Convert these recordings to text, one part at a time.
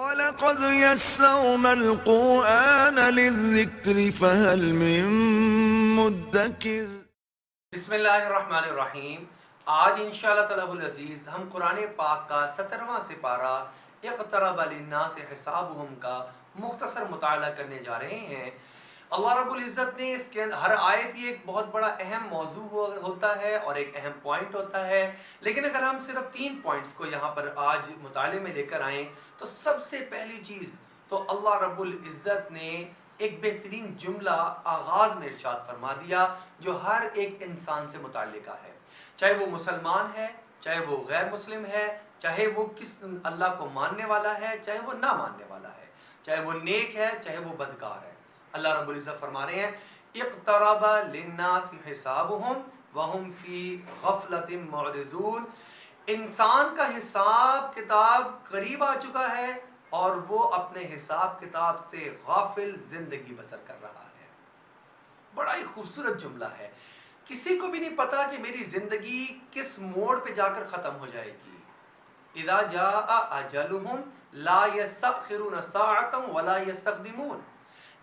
وَلَقَدْ يَسَّرْنَا الْقُرْآنَ لِلذِّكْرِ فَهَلْ مِن مُّدَّكِرٍ۔ بسم اللہ الرحمن الرحیم۔ آج انشاءاللہ تعالیٰ العزیز ہم قرآن پاک کا 17واں سپارہ اقترب للناس حسابهم کا مختصر مطالعہ کرنے جا رہے ہیں۔ اللہ رب العزت نے اس کے ہر آیت ہی ایک بہت بڑا اہم موضوع ہوتا ہے اور ایک اہم پوائنٹ ہوتا ہے، لیکن اگر ہم صرف 3 پوائنٹس کو یہاں پر آج مطالعے میں لے کر آئیں تو سب سے پہلی چیز تو اللہ رب العزت نے ایک بہترین جملہ آغاز میں ارشاد فرما دیا جو ہر ایک انسان سے متعلقہ ہے، چاہے وہ مسلمان ہے، چاہے وہ غیر مسلم ہے، چاہے وہ کس اللہ کو ماننے والا ہے، چاہے وہ نہ ماننے والا ہے، چاہے وہ نیک ہے، چاہے وہ بدکار ہے۔ اللہ رب العزت فرما رہے ہیں اقترب للناس حسابهم وهم فی غفلۃ معرضون، انسان کا حساب کتاب قریب آ چکا ہے اور وہ اپنے حساب کتاب سے غافل زندگی بسر کر رہا ہے۔ بڑا ہی خوبصورت جملہ ہے، کسی کو بھی نہیں پتا کہ میری زندگی کس موڑ پہ جا کر ختم ہو جائے گی۔ اذا جاء اجلهم لا يستأخرون ساعة ولا يستقدمون،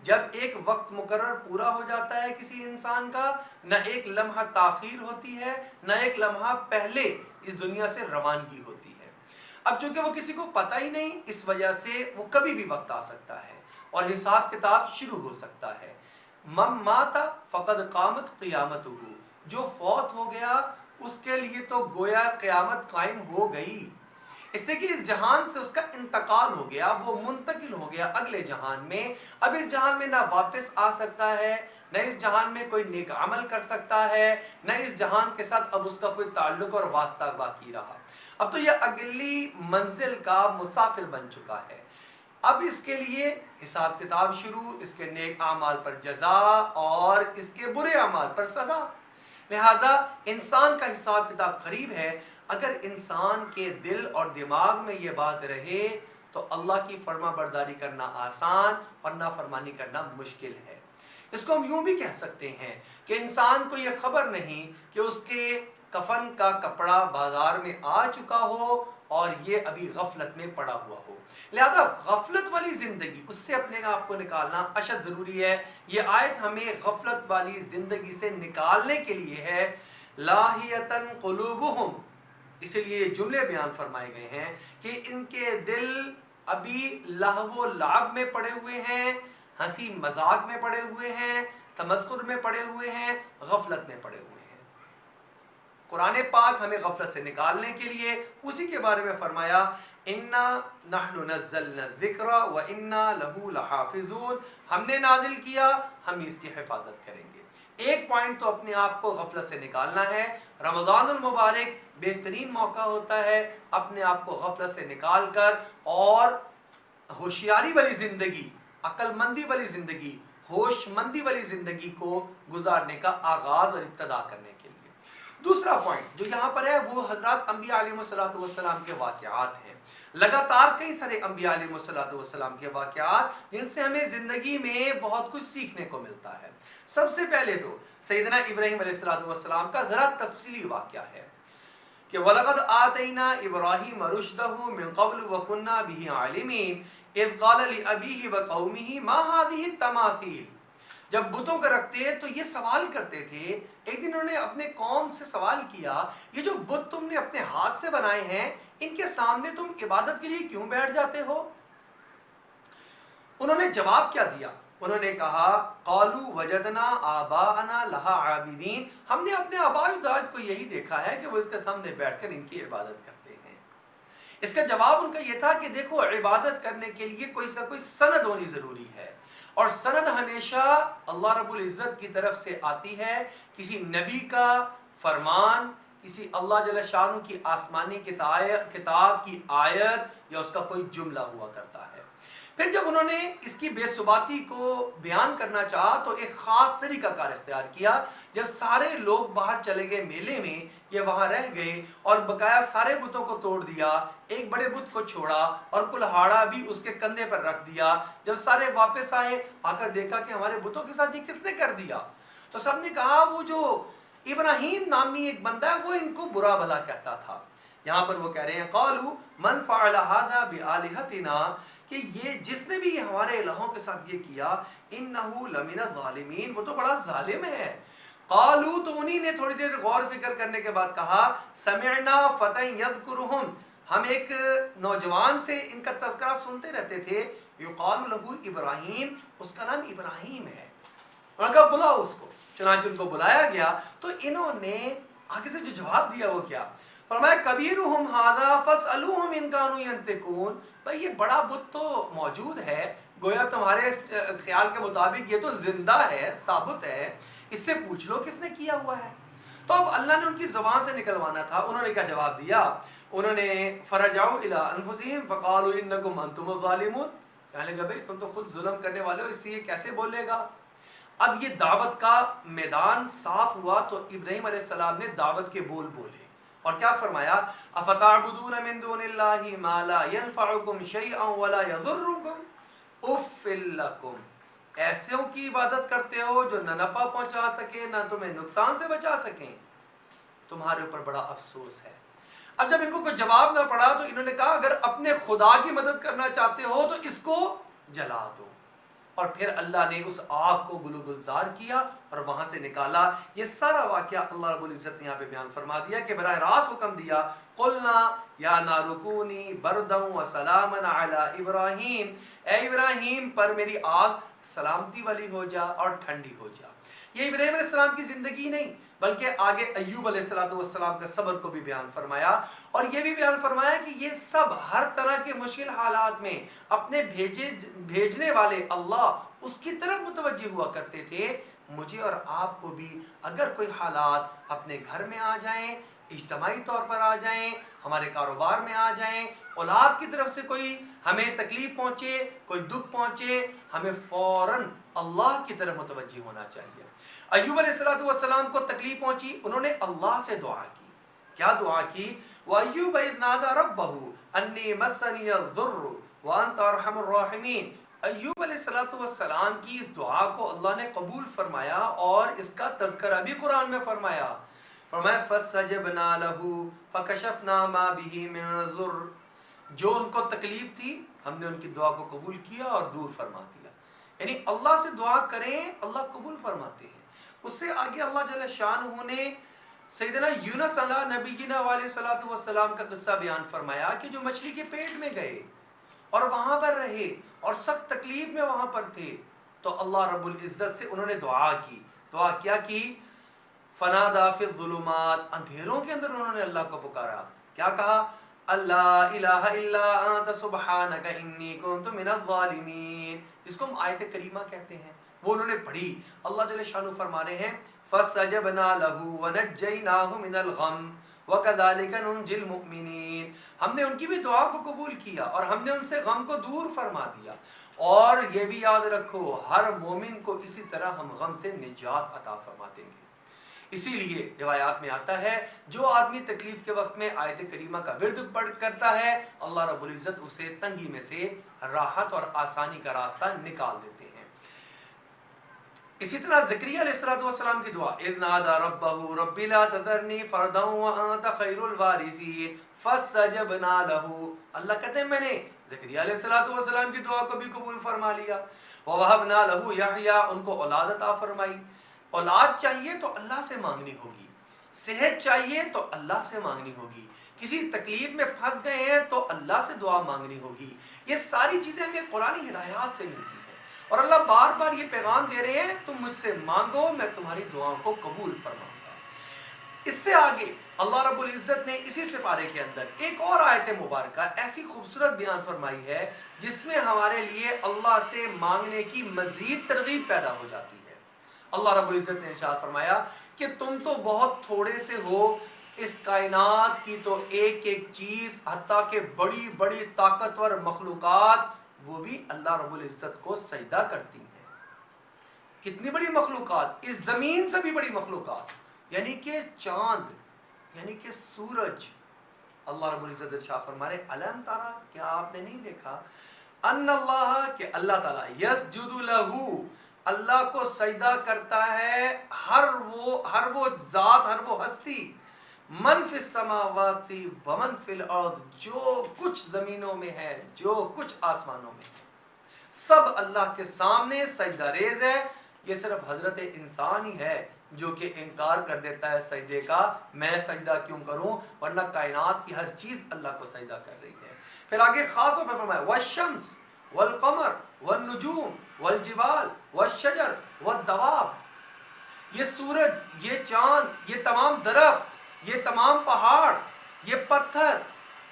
جب ایک وقت مقرر پورا ہو جاتا ہے کسی انسان کا، نہ ایک لمحہ تاخیر ہوتی ہے، نہ ایک لمحہ پہلے اس دنیا سے روانگی ہوتی ہے۔ اب چونکہ وہ کسی کو پتہ ہی نہیں، اس وجہ سے وہ کبھی بھی وقت آ سکتا ہے اور حساب کتاب شروع ہو سکتا ہے۔ من مات فقد قامت قیامتہ، جو فوت ہو گیا اس کے لیے تو گویا قیامت قائم ہو گئی، اس سے کہ اس جہان سے اس کا انتقال ہو گیا، وہ منتقل ہو گیا اگلے جہان میں۔ اب اس جہان میں نہ واپس آ سکتا ہے، نہ اس جہان میں کوئی نیک عمل کر سکتا ہے، نہ اس جہان کے ساتھ اب اس کا کوئی تعلق اور واسطہ باقی رہا۔ اب تو یہ اگلی منزل کا مسافر بن چکا ہے، اب اس کے لیے حساب کتاب شروع، اس کے نیک اعمال پر جزا اور اس کے برے اعمال پر سزا۔ لہٰذا انسان کا حساب کتاب قریب ہے۔ اگر انسان کے دل اور دماغ میں یہ بات رہے تو اللہ کی فرما برداری کرنا آسان اور نافرمانی کرنا مشکل ہے۔ اس کو ہم یوں بھی کہہ سکتے ہیں کہ انسان کو یہ خبر نہیں کہ اس کے کفن کا کپڑا بازار میں آ چکا ہو اور یہ ابھی غفلت میں پڑا ہوا ہو۔ لہذا غفلت والی زندگی، اس سے اپنے آپ کو نکالنا اشد ضروری ہے۔ یہ آیت ہمیں غفلت والی زندگی سے نکالنے کے لیے ہے۔ لاہیتن قلوبہم، اسی لیے یہ جملے بیان فرمائے گئے ہیں کہ ان کے دل ابھی لہو و لعب میں پڑے ہوئے ہیں، ہنسی مذاق میں پڑے ہوئے ہیں، تمسخر میں پڑے ہوئے ہیں، غفلت میں پڑے ہوئے ہیں۔ قرآن پاک ہمیں غفلت سے نکالنے کے لیے اسی کے بارے میں فرمایا انا نحن نزلنا الذکر وانا له لحافظون، ہم نے نازل کیا، ہم اس کی حفاظت کریں گے۔ ایک پوائنٹ تو اپنے آپ کو غفلت سے نکالنا ہے۔ رمضان المبارک بہترین موقع ہوتا ہے اپنے آپ کو غفلت سے نکال کر اور ہوشیاری والی زندگی، عقل مندی والی زندگی، ہوش مندی والی زندگی کو گزارنے کا آغاز اور ابتدا کرنے کے لیے۔ دوسرا پوائنٹ جو یہاں پر ہے وہ حضرات انبیاء علیہ السلام کے واقعات ہیں۔ لگاتار کئی سارے انبیاء علیہ السلام کے واقعات جن سے ہمیں زندگی میں بہت کچھ سیکھنے کو ملتا ہے۔ سب سے پہلے تو سیدنا ابراہیم علیہ السلام کا ذرا تفصیلی واقعہ ہے کہ وَلَقَدْ آتَيْنَا إِبْرَاهِيمَ رُشْدَهُ مِنْ قَبْلُ وَكُنَّا بِهِ عَالِمِينَ إِذْ قَالَ لِأَبِيهِ وَقَوْمِهِ مَا هَٰذِهِ التَّمَاثِيلُ، جب بتوں کو رکھتے تو یہ سوال کرتے تھے۔ ایک دن انہوں نے اپنے قوم سے سوال کیا، یہ جو بت تم نے اپنے ہاتھ سے بنائے ہیں ان کے سامنے تم عبادت کے لیے کیوں بیٹھ جاتے ہو؟ انہوں نے جواب کیا دیا؟ انہوں نے کہا قالوا وجدنا آباءنا لها عابدین، ہم نے اپنے آباء و اجداد کو یہی دیکھا ہے کہ وہ اس کے سامنے بیٹھ کر ان کی عبادت کرتے ہیں۔ اس کا جواب ان کا یہ تھا کہ دیکھو عبادت کرنے کے لیے کوئی نہ کوئی سند ہونی ضروری ہے، اور سند ہمیشہ اللہ رب العزت کی طرف سے آتی ہے، کسی نبی کا فرمان، کسی اللہ جل شانہ کی آسمانی کتاب کی آیت یا اس کا کوئی جملہ ہوا کرتا ہے۔ پھر جب انہوں نے اس کی بے ثباتی کو بیان کرنا چاہا تو ایک خاص طریقہ کار اختیار کیا۔ جب سارے لوگ باہر چلے گئے میلے میں، یہ وہاں رہ گئے اور بقایا سارے بتوں کو توڑ دیا، ایک بڑے بت کو چھوڑا اور کلہاڑا بھی اس کے کندھے پر رکھ دیا۔ جب سارے واپس آئے، آ کر دیکھا کہ ہمارے بتوں کے ساتھ یہ کس نے کر دیا، تو سب نے کہا وہ جو ابراہیم نامی ایک بندہ ہے وہ ان کو برا بھلا کہتا تھا۔ یہاں پر وہ کہہ رہے ہیں قالوا من فعل هذا بآلهتنا کہ یہ جس نے بھی ہمارے الہوں کے ساتھ یہ کیا انه لمن الظالمین وہ تو بڑا ظالم ہے. قالوا تو انہی نے تھوڑی دیر غور فکر کرنے کے بعد کہا سمعنا فتى يذكرهم ہم ایک نوجوان سے ان کا تذکرہ سنتے رہتے تھے یقال له ابراہیم اس کا نام ابراہیم ہے. انہوں نے کہا بلاؤ اس کو. چنانچہ ان کو بلایا گیا تو انہوں نے آگے سے جو جواب دیا وہ کیا فرمایا کبیرہم ھذا فاسألوہم ان کانوا ینطقون. بھائی یہ بڑا بت تو موجود ہے گویا تمہارے خیال کے مطابق یہ تو زندہ ہے ثابت ہے اس سے پوچھ لو کس نے کیا ہوا ہے. تو اب اللہ نے ان کی زبان سے نکلوانا تھا. انہوں نے کیا جواب دیا انہوں نے فرجعوا الی انفسہم فقالوا انکم انتم الظالمون. کہنے لگا بھائی تم تو خود ظلم کرنے والے ہو اس سے یہ کیسے بولے گا. اب یہ دعوت کا میدان صاف ہوا تو ابراہیم علیہ السلام نے دعوت کے بول بولے اور کیا فرمایا افتعبدون من دون اللہ ما لا ينفعکم شیئا ولا یضرکم اف لکم ایسوں کی عبادت کرتے ہو جو نہ نفع پہنچا سکے نہ تمہیں نقصان سے بچا سکیں. تمہارے اوپر بڑا افسوس ہے. اب جب ان کو کوئی جواب نہ پڑا تو انہوں نے کہا اگر اپنے خدا کی مدد کرنا چاہتے ہو تو اس کو جلا دو. اور پھر اللہ نے اس آگ کو گل و گلزار کیا اور وہاں سے نکالا. یہ سارا واقعہ اللہ رب العزت نے یہاں پہ بیان فرما دیا کہ براہ راست حکم دیا قلنا یا نار کونی بردا وسلاما علی ابراہیم اے ابراہیم پر میری آگ سلامتی والی ہو جا اور ٹھنڈی ہو جا. یہ ابراہیم علیہ السلام کی زندگی نہیں بلکہ آگے ایوب علیہ السلام کا صبر کو بھی بیان فرمایا اور یہ بھی بیان فرمایا کہ یہ سب ہر طرح کے مشکل حالات میں اپنے بھیجنے والے اللہ اس کی طرف متوجہ ہوا کرتے تھے. مجھے اور آپ کو بھی اگر کوئی حالات اپنے گھر میں آ جائیں اجتماعی طور پر آ جائیں ہمارے کاروبار میں آ جائیں اولاد کی طرف سے کوئی ہمیں تکلیف پہنچے کوئی دکھ پہنچے ہمیں فوراً اللہ کی طرف متوجہ ہونا چاہیے. ایوب علیہ السلام کو تکلیف پہنچی انہوں نے اللہ سے دعا کی. کیا دعا کی وَأَيُّوبَ إِذْ نَادَى رَبَّهُ أَنِّي مَسَّنِيَ الضُّرُّ وَأَنْتَ أَرْحَمُ الرَّاحِمِينَ. ایوب علیہ السلام کی اس دعا کو اللہ نے قبول فرمایا اور اس کا تذکرہ بھی قرآن میں فرمایا. فرمایا فَاسْتَجَبْنَا لَهُ فَكَشَفْنَا مَا بِهِ مِنْ ضُرٍّ. جو ان کو تکلیف تھی ہم نے ان کی دعا کو قبول کیا اور دور فرما دیا. یعنی اللہ سے دعا کریں اللہ قبول فرماتے ہیں. اس سے آگے اللہ جل شانہ نے سیدنا یونس علیہ نبینا علیہ السلام کا قصہ بیان فرمایا کہ جو مچھلی کے پیٹ میں گئے اور وہاں پر رہے اور سخت تکلیف میں وہاں پر تھے تو اللہ رب العزت سے انہوں نے دعا کی. دعا کیا کی فنادا فی الظلمات اندھیروں کے اندر انہوں نے اللہ کو پکارا. کیا کہا اللہ الہ الا انت سبحانک انی کنت من الظالمین جس کو ہم آیت کریمہ کہتے ہیں وہ انہوں نے پڑھی. اللہ جل شانہ فرما رہے ہیں فَاسْتَجَبْنَا لَهُ وَنَجَّيْنَاهُ مِنَ الْغَمِّ وَكَذَلِكَ نُنْجِي الْمُؤْمِنِينَ. ہم نے ان کی بھی دعا کو قبول کیا اور ہم نے ان سے غم کو دور فرما دیا. اور یہ بھی یاد رکھو ہر مومن کو اسی طرح ہم غم سے نجات عطا فرما دیں گے. اسی لیے روایات میں آتا ہے جو آدمی تکلیف کے وقت میں آیت کریمہ کا ورد پڑھ کرتا ہے اللہ رب العزت اسے تنگی میں سے راحت اور آسانی کا راستہ نکال دیتے ہیں. اسی طرح زکریا علیہ السلام کی دعا اذ نادى ربه رب لا تذرني فردا وانت خير الوارثين فاستجبنا له. اللہ کہتے ہیں میں نے زکریا علیہ السلام کی دعا کو بھی قبول فرما لیا. ووهبنا له يحيى ان کو اولاد عطا فرمائی. اولاد چاہیے تو اللہ سے مانگنی ہوگی صحت چاہیے تو اللہ سے مانگنی ہوگی کسی تکلیف میں پھنس گئے ہیں تو اللہ سے دعا مانگنی ہوگی. یہ ساری چیزیں ہمیں قرآنی ہدایات سے ملتی ہیں اور اللہ بار بار یہ پیغام دے رہے ہیں تم مجھ سے مانگو میں تمہاری دعاؤں کو قبول فرماؤں گا. اس سے آگے اللہ رب العزت نے اسی سپارے کے اندر ایک اور آیت مبارکہ ایسی خوبصورت بیان فرمائی ہے جس میں ہمارے لیے اللہ سے مانگنے کی مزید ترغیب پیدا ہو جاتی ہے. اللہ رب العزت نے ارشاد فرمایا کہ تم تو بہت تھوڑے سے ہو اس کائنات کی تو ایک ایک چیز حتیٰ کہ بڑی بڑی طاقتور مخلوقات وہ بھی اللہ رب العزت کو سجدہ کرتی ہیں. کتنی بڑی مخلوقات اس زمین سے بھی بڑی مخلوقات یعنی کہ چاند یعنی کہ سورج. اللہ رب العزت ارشاد فرما رہے الم ترى کیا آپ نے نہیں دیکھا ان اللہ کہ اللہ تعالی یسجد لہ اللہ کو سجدہ کرتا ہے ہر وہ ذات ہر وہ ہستی من فی السماواتی ومن فی الارض، جو کچھ زمینوں میں ہے، جو کچھ آسمانوں میں ہے، سب اللہ کے سامنے سجدہ ریز ہے۔ یہ صرف حضرت انسان ہی ہے جو کہ انکار کر دیتا ہے سجدے کا، میں سجدہ کیوں کروں، ورنہ کائنات کی ہر چیز اللہ کو سجدہ کر رہی ہے۔ پھر آگے خاص طور پر فرمایا والشمس والقمر والنجوم والجبال والشجر والدواب، یہ سورج، یہ چاند، یہ تمام درخت، یہ تمام پہاڑ، یہ پتھر،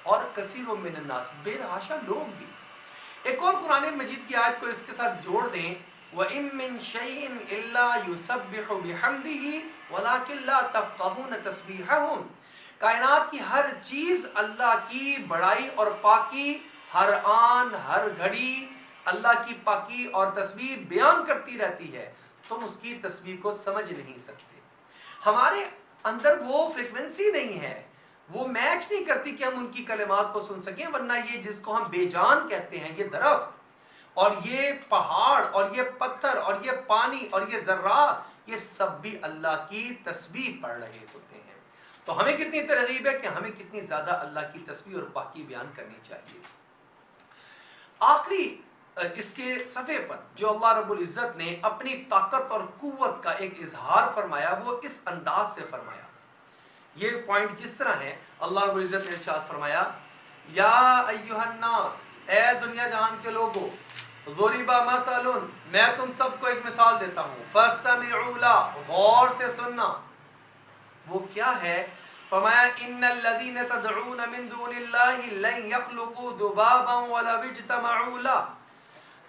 اور کثیر من الناس، بے تحاشا لوگ بھی۔ ایک اور قرآن مجید کی آیت کو اس کے ساتھ جوڑ دیں، وَإِن مِّن شَيْءٍ إِلَّا يُسَبِّحُ بِحَمْدِهِ وَلَٰكِن لَّا تَفْقَهُونَ تَسْبِيحَهُم، کائنات کی ہر چیز اللہ کی بڑائی اور پاکی ہر آن ہر گھڑی اللہ کی پاکی اور تسبیح بیان کرتی رہتی ہے، تم اس کی تسبیح کو سمجھ نہیں سکتے۔ ہمارے اندر وہ فریکوینسی نہیں ہے، وہ میچ نہیں کرتی کہ ہم ان کی کلمات کو سن سکیں، ورنہ یہ جس کو ہم بے جان کہتے ہیں، یہ درخت اور یہ پہاڑ اور یہ پتھر اور یہ پانی اور یہ ذرات، یہ سب بھی اللہ کی تسبیح پڑھ رہے ہوتے ہیں۔ تو ہمیں کتنی ترغیب ہے کہ ہمیں کتنی زیادہ اللہ کی تسبیح اور پاکی بیان کرنی چاہیے۔ آخری اس کے صفحے پر جو اللہ رب العزت نے اپنی طاقت اور قوت کا ایک اظہار فرمایا، وہ اس انداز سے فرمایا۔ یہ پوائنٹ جس طرح ہے، اللہ رب العزت نے ارشاد فرمایا، یا ایہا الناس، اے دنیا جہان کے لوگوں، ضرب مثل، میں تم سب کو ایک مثال دیتا ہوں، فاستمعوا لہ، غور سے سننا۔ وہ کیا ہے؟ فرمایا ان الذین تدعون من دون اللہ لن یخلقوا ذبابا ولو اجتمعوا لہ،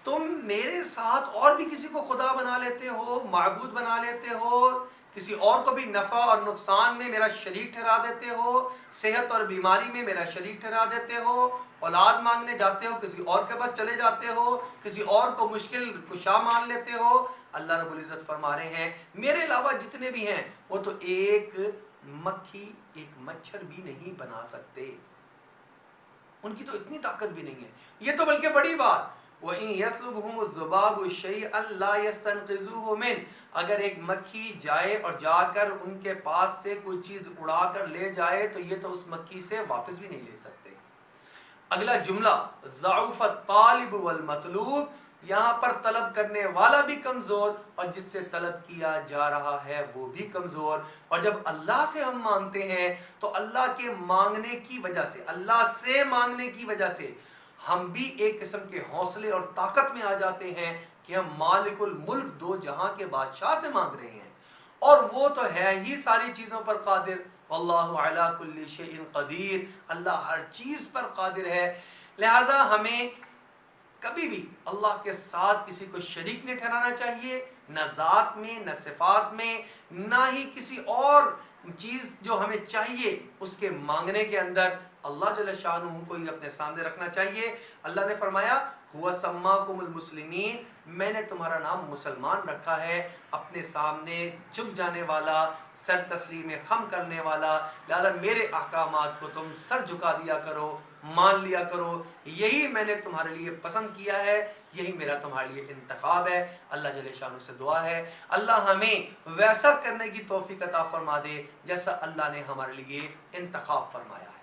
تم میرے ساتھ اور بھی کسی کو خدا بنا لیتے ہو، معبود بنا لیتے ہو، کسی اور کو بھی نفع اور نقصان میں میرا شریک ٹھہرا دیتے ہو، صحت اور بیماری میں میرا شریک ٹھہرا دیتے ہو، اولاد مانگنے جاتے ہو کسی اور کے پاس چلے جاتے ہو، کسی اور کو مشکل کشا مان لیتے ہو۔ اللہ رب العزت فرما رہے ہیں میرے علاوہ جتنے بھی ہیں وہ تو ایک مکھی ایک مچھر بھی نہیں بنا سکتے، ان کی تو اتنی طاقت بھی نہیں ہے۔ یہ تو بلکہ بڑی بات، وَإِن يَسْلُبْهُمُ الذُّبَابُ شَيْئًا لَّا يَسْتَنقِذُوهُ مِنْهُ، اگر ایک مکھی جائے اور جا کر ان کے پاس سے کوئی چیز اڑا کر لے جائے تو یہ تو اس مکھی سے واپس بھی نہیں لے سکتے۔ اگلا جملہ ضعف الطالب والمطلوب، یہاں پر طلب کرنے والا بھی کمزور اور جس سے طلب کیا جا رہا ہے وہ بھی کمزور۔ اور جب اللہ سے ہم مانگتے ہیں تو اللہ کے مانگنے کی وجہ سے، اللہ سے مانگنے کی وجہ سے ہم بھی ایک قسم کے حوصلے اور طاقت میں آ جاتے ہیں کہ ہم مالک الملک دو جہاں کے بادشاہ سے مانگ رہے ہیں، اور وہ تو ہے ہی ساری چیزوں پر قادر، واللہ علی کل شیء قدیر، اللہ ہر چیز پر قادر ہے۔ لہٰذا ہمیں کبھی بھی اللہ کے ساتھ کسی کو شریک نہیں ٹھہرانا چاہیے، نہ ذات میں، نہ صفات میں، نہ ہی کسی اور چیز جو ہمیں چاہیے اس کے مانگنے کے اندر اللہ جل شانہ کو ہی اپنے سامنے رکھنا چاہیے۔ اللہ نے فرمایا ہوا سماکم المسلمین، میں نے تمہارا نام مسلمان رکھا ہے، اپنے سامنے جھک جانے والا، سر تسلیم خم کرنے والا، لہذا میرے احکامات کو تم سر جھکا دیا کرو، مان لیا کرو، یہی میں نے تمہارے لیے پسند کیا ہے، یہی میرا تمہارے لیے انتخاب ہے۔ اللہ جل شانہ سے دعا ہے اللہ ہمیں ویسا کرنے کی توفیق عطا فرما دے جیسا اللہ نے ہمارے لیے انتخاب فرمایا ہے۔